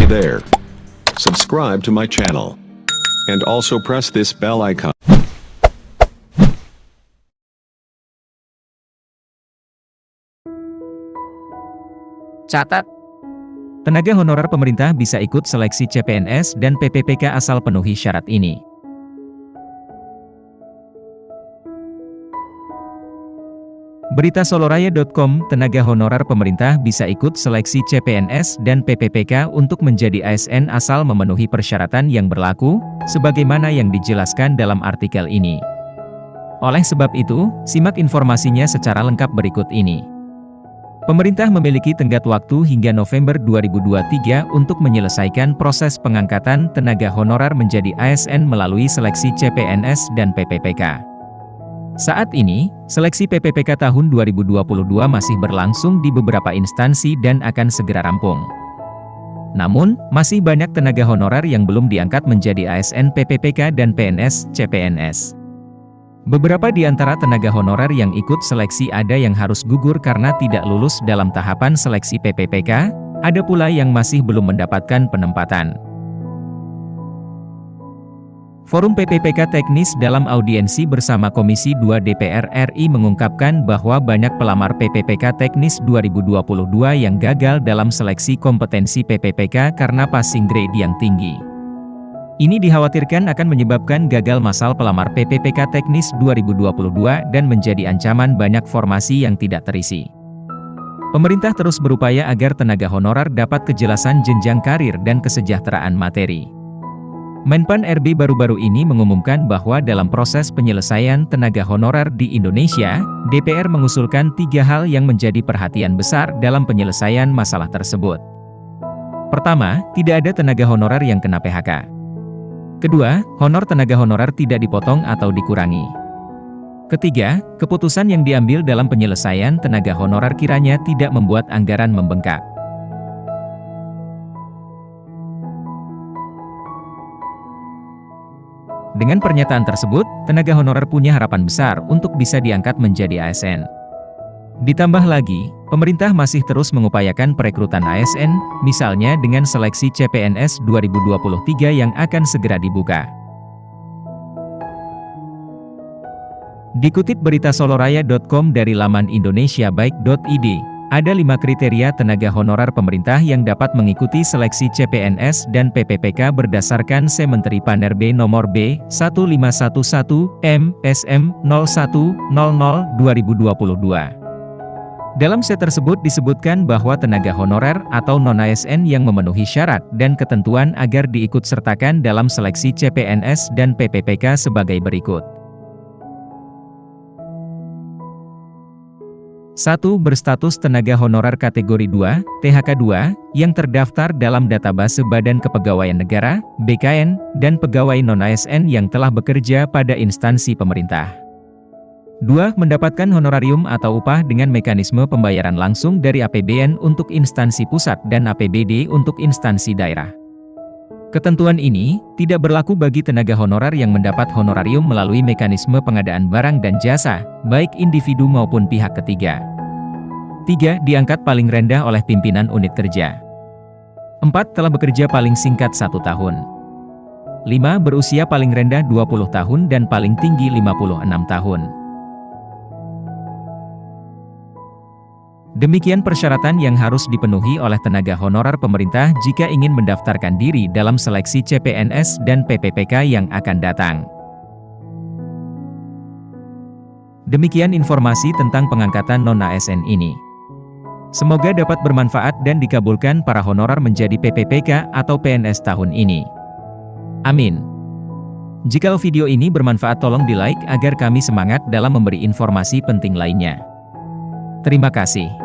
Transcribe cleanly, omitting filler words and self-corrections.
Hey there. Subscribe to my channel. And also press this bell icon. Catat, tenaga honorer pemerintah bisa ikut seleksi CPNS dan PPPK asal penuhi syarat ini. Berita Soloraya.com, tenaga honorer pemerintah bisa ikut seleksi CPNS dan PPPK untuk menjadi ASN asal memenuhi persyaratan yang berlaku, sebagaimana yang dijelaskan dalam artikel ini. Oleh sebab itu, simak informasinya secara lengkap berikut ini. Pemerintah memiliki tenggat waktu hingga November 2023 untuk menyelesaikan proses pengangkatan tenaga honorer menjadi ASN melalui seleksi CPNS dan PPPK. Saat ini, seleksi PPPK tahun 2022 masih berlangsung di beberapa instansi dan akan segera rampung. Namun, masih banyak tenaga honorer yang belum diangkat menjadi ASN PPPK dan PNS CPNS. Beberapa di antara tenaga honorer yang ikut seleksi ada yang harus gugur karena tidak lulus dalam tahapan seleksi PPPK, ada pula yang masih belum mendapatkan penempatan. Forum PPPK Teknis dalam audiensi bersama Komisi 2 DPR RI mengungkapkan bahwa banyak pelamar PPPK Teknis 2022 yang gagal dalam seleksi kompetensi PPPK karena passing grade yang tinggi. Ini dikhawatirkan akan menyebabkan gagal massal pelamar PPPK Teknis 2022 dan menjadi ancaman banyak formasi yang tidak terisi. Pemerintah terus berupaya agar tenaga honorer dapat kejelasan jenjang karir dan kesejahteraan materi. Menpan RB baru-baru ini mengumumkan bahwa dalam proses penyelesaian tenaga honorer di Indonesia, DPR mengusulkan 3 hal yang menjadi perhatian besar dalam penyelesaian masalah tersebut. Pertama, tidak ada tenaga honorer yang kena PHK. Kedua, honor tenaga honorer tidak dipotong atau dikurangi. Ketiga, keputusan yang diambil dalam penyelesaian tenaga honorer kiranya tidak membuat anggaran membengkak. Dengan pernyataan tersebut, tenaga honorer punya harapan besar untuk bisa diangkat menjadi ASN. Ditambah lagi, pemerintah masih terus mengupayakan perekrutan ASN, misalnya dengan seleksi CPNS 2023 yang akan segera dibuka. Dikutip berita Soloraya.com dari laman indonesiabaik.id, ada 5 kriteria tenaga honorer pemerintah yang dapat mengikuti seleksi CPNS dan PPPK berdasarkan Sementeri Paner B nomor B1511-SM0100/2022. Dalam set tersebut disebutkan bahwa tenaga honorer atau non-ASN yang memenuhi syarat dan ketentuan agar diikutsertakan dalam seleksi CPNS dan PPPK sebagai berikut. 1. Berstatus tenaga honorer kategori 2, THK 2, yang terdaftar dalam database Badan Kepegawaian Negara, BKN, dan pegawai non-ASN yang telah bekerja pada instansi pemerintah. 2. Mendapatkan honorarium atau upah dengan mekanisme pembayaran langsung dari APBN untuk instansi pusat dan APBD untuk instansi daerah. Ketentuan ini tidak berlaku bagi tenaga honorer yang mendapat honorarium melalui mekanisme pengadaan barang dan jasa, baik individu maupun pihak ketiga. 3. Diangkat paling rendah oleh pimpinan unit kerja. 4. Telah bekerja paling singkat 1 tahun. 5. Berusia paling rendah 20 tahun dan paling tinggi 56 tahun. Demikian persyaratan yang harus dipenuhi oleh tenaga honorer pemerintah jika ingin mendaftarkan diri dalam seleksi CPNS dan PPPK yang akan datang. Demikian informasi tentang pengangkatan non-ASN ini. Semoga dapat bermanfaat dan dikabulkan para honorer menjadi PPPK atau PNS tahun ini. Amin. Jika video ini bermanfaat tolong di-like agar kami semangat dalam memberi informasi penting lainnya. Terima kasih.